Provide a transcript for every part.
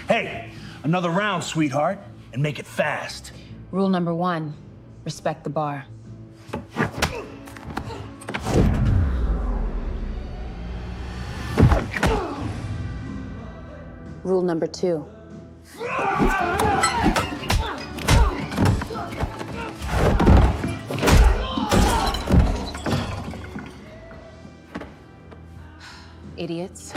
Hey, another round, sweetheart, and make it fast. Rule number 1, respect the bar. Rule number 2. Idiots.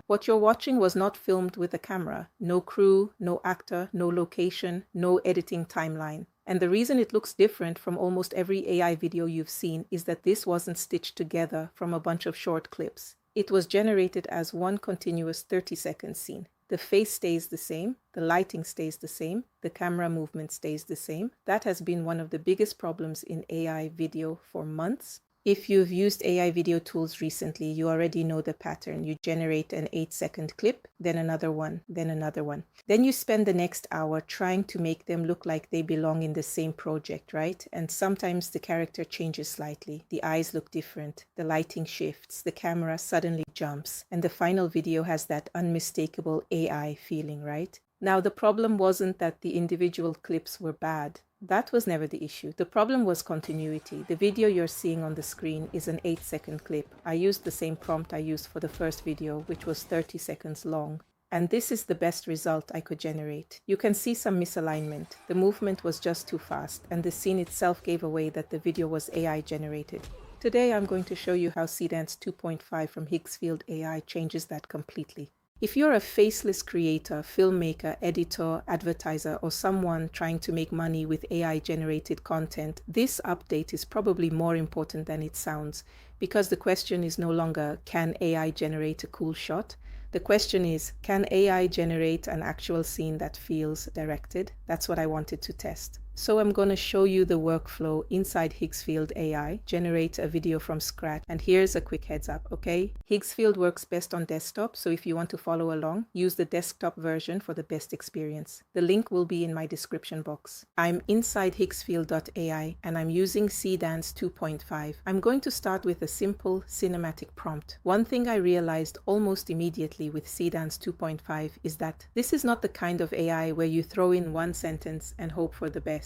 What you're watching was not filmed with a camera. No crew, no actor, no location, no editing timeline. And the reason it looks different from almost every AI video you've seen is that this wasn't stitched together from a bunch of short clips. It was generated as one continuous 30-second scene. The face stays the same, the lighting stays the same, the camera movement stays the same. That has been one of the biggest problems in AI video for months. If you've used AI video tools recently, you already know the pattern. You generate an 8-second clip, then another one, then another one. Then you spend the next hour trying to make them look like they belong in the same project, right? And sometimes the character changes slightly. The eyes look different. The lighting shifts. The camera suddenly jumps. And the final video has that unmistakable AI feeling, right? Now, the problem wasn't that the individual clips were bad. That was never the issue. The problem was continuity. The video you're seeing on the screen is an 8-second clip. I used the same prompt I used for the first video, which was 30 seconds long. And this is the best result I could generate. You can see some misalignment. The movement was just too fast, and the scene itself gave away that the video was AI generated. Today, I'm going to show you how Seedance 2.5 from Higgsfield AI changes that completely. If you're a faceless creator, filmmaker, editor, advertiser, or someone trying to make money with AI-generated content, this update is probably more important than it sounds, because the question is no longer, can AI generate a cool shot? The question is, can AI generate an actual scene that feels directed? That's what I wanted to test. So I'm going to show you the workflow inside Higgsfield AI, generate a video from scratch. And here's a quick heads up, okay? Higgsfield works best on desktop, so if you want to follow along, use the desktop version for the best experience. The link will be in my description box. I'm inside Higgsfield.ai and I'm using Seedance 2.5. I'm going to start with a simple cinematic prompt. One thing I realized almost immediately with Seedance 2.5 is that this is not the kind of AI where you throw in one sentence and hope for the best.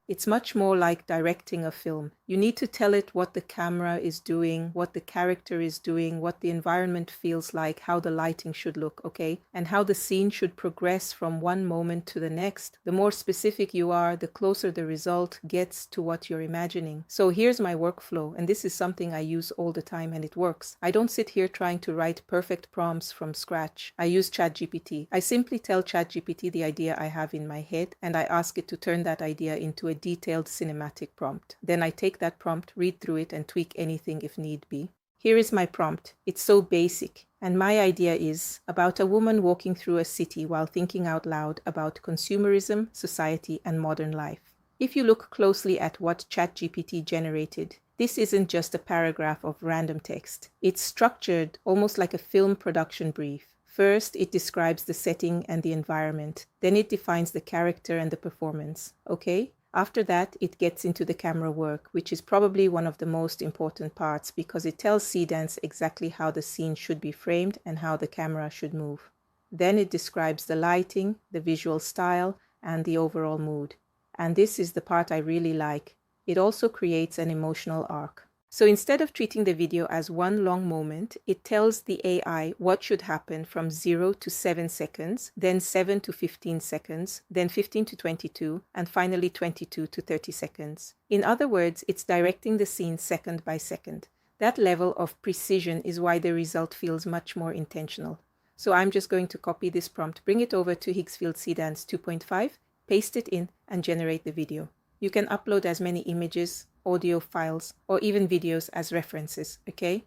It's much more like directing a film. You need to tell it what the camera is doing, what the character is doing, what the environment feels like, how the lighting should look, okay? And how the scene should progress from one moment to the next. The more specific you are, the closer the result gets to what you're imagining. So here's my workflow, and this is something I use all the time and it works. I don't sit here trying to write perfect prompts from scratch. I use ChatGPT. I simply tell ChatGPT the idea I have in my head, and I ask it to turn that idea into a detailed cinematic prompt. Then I take that prompt, read through it, and tweak anything if need be. Here is my prompt. It's so basic. And my idea is about a woman walking through a city while thinking out loud about consumerism, society, and modern life. If you look closely at what ChatGPT generated, this isn't just a paragraph of random text. It's structured almost like a film production brief. First, it describes the setting and the environment. Then it defines the character and the performance. Okay? After that, it gets into the camera work, which is probably one of the most important parts because it tells Seedance exactly how the scene should be framed and how the camera should move. Then it describes the lighting, the visual style, and the overall mood. And this is the part I really like. It also creates an emotional arc. So instead of treating the video as one long moment, it tells the AI what should happen from 0 to 7 seconds, then 7 to 15 seconds, then 15 to 22, and finally 22 to 30 seconds. In other words, it's directing the scene second by second. That level of precision is why the result feels much more intentional. So I'm just going to copy this prompt, bring it over to Higgsfield Seedance 2.5, paste it in, and generate the video. You can upload as many images, audio files, or even videos as references, okay?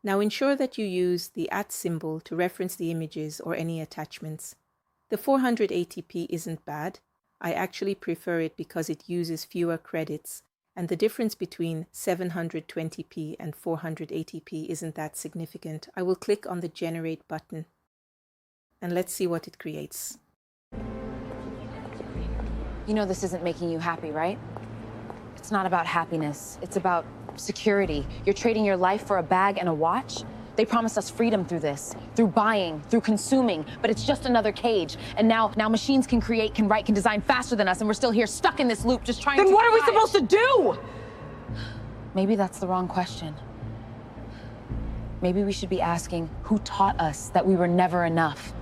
Now ensure that you use the @ symbol to reference the images or any attachments. The 480p isn't bad. I actually prefer it because it uses fewer credits, and the difference between 720p and 480p isn't that significant. I will click on the Generate button, and let's see what it creates. You know this isn't making you happy, right? It's not about happiness. It's about security. You're trading your life for a bag and a watch? They promised us freedom through this, through buying, through consuming, but it's just another cage. And now machines can create, can write, can design faster than us, and we're still here stuck in this loop just trying to. Then what are we survive. supposed to do? Maybe that's the wrong question. Maybe we should be asking who taught us that we were never enough.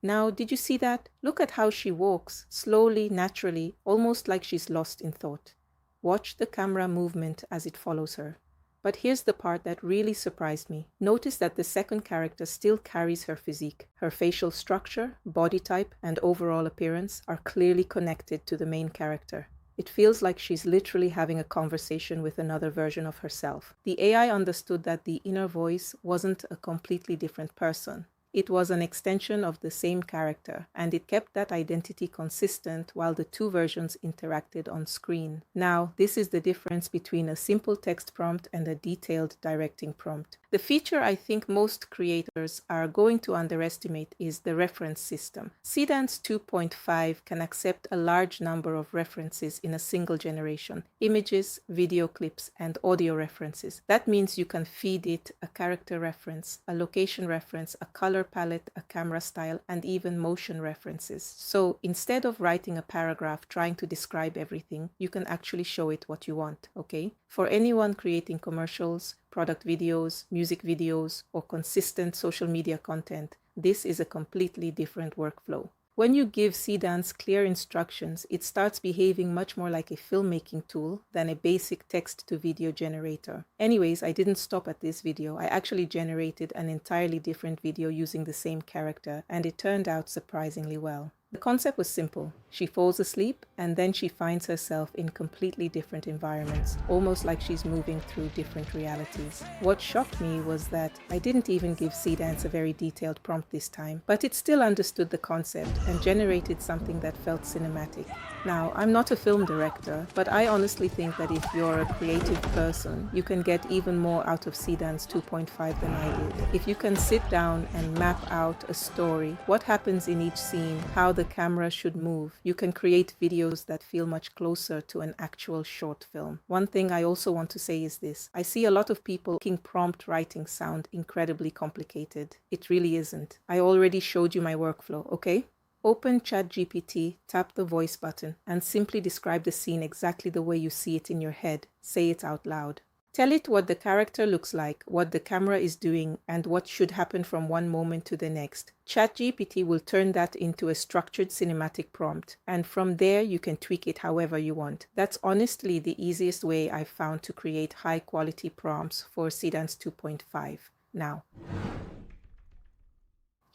Now, did you see that? Look at how she walks, slowly, naturally, almost like she's lost in thought. Watch the camera movement as it follows her. But here's the part that really surprised me. Notice that the second character still carries her physique. Her facial structure, body type, and overall appearance are clearly connected to the main character. It feels like she's literally having a conversation with another version of herself. The AI understood that the inner voice wasn't a completely different person. It was an extension of the same character, and it kept that identity consistent while the two versions interacted on screen. Now, this is the difference between a simple text prompt and a detailed directing prompt. The feature I think most creators are going to underestimate is the reference system. Seedance 2.5 can accept a large number of references in a single generation: images, video clips, and audio references. That means you can feed it a character reference, a location reference, a color palette, a camera style, and even motion references. So instead of writing a paragraph trying to describe everything, you can actually show it what you want, okay? For anyone creating commercials, product videos, music videos, or consistent social media content, this is a completely different workflow. When you give Seedance clear instructions, it starts behaving much more like a filmmaking tool than a basic text-to-video generator. Anyways, I didn't stop at this video. I actually generated an entirely different video using the same character, and it turned out surprisingly well. The concept was simple. She falls asleep, and then she finds herself in completely different environments, almost like she's moving through different realities. What shocked me was that I didn't even give Seedance a very detailed prompt this time, but it still understood the concept and generated something that felt cinematic. Now, I'm not a film director, but I honestly think that if you're a creative person, you can get even more out of Seedance 2.5 than I did. If you can sit down and map out a story, what happens in each scene, how the camera should move, you can create videos that feel much closer to an actual short film. One thing I also want to say is this. I see a lot of people making prompt writing sound incredibly complicated. It really isn't. I already showed you my workflow, okay? Open ChatGPT, tap the voice button, and simply describe the scene exactly the way you see it in your head. Say it out loud. Tell it what the character looks like, what the camera is doing, and what should happen from one moment to the next. ChatGPT will turn that into a structured cinematic prompt, and from there you can tweak it however you want. That's honestly the easiest way I've found to create high-quality prompts for Seedance 2.5 now.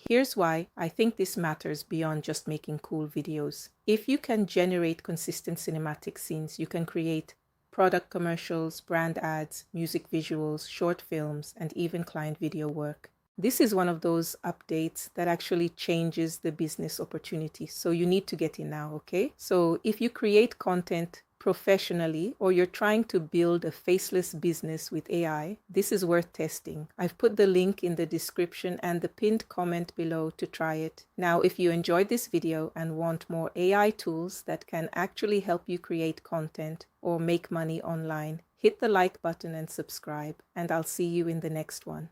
Here's why I think this matters beyond just making cool videos. If you can generate consistent cinematic scenes, you can create product commercials, brand ads, music visuals, short films, and even client video work. This is one of those updates that actually changes the business opportunity. So you need to get in now, okay? So if you create content professionally, or you're trying to build a faceless business with AI, this is worth testing. I've put the link in the description and the pinned comment below to try it. Now, if you enjoyed this video and want more AI tools that can actually help you create content or make money online, hit the like button and subscribe, and I'll see you in the next one.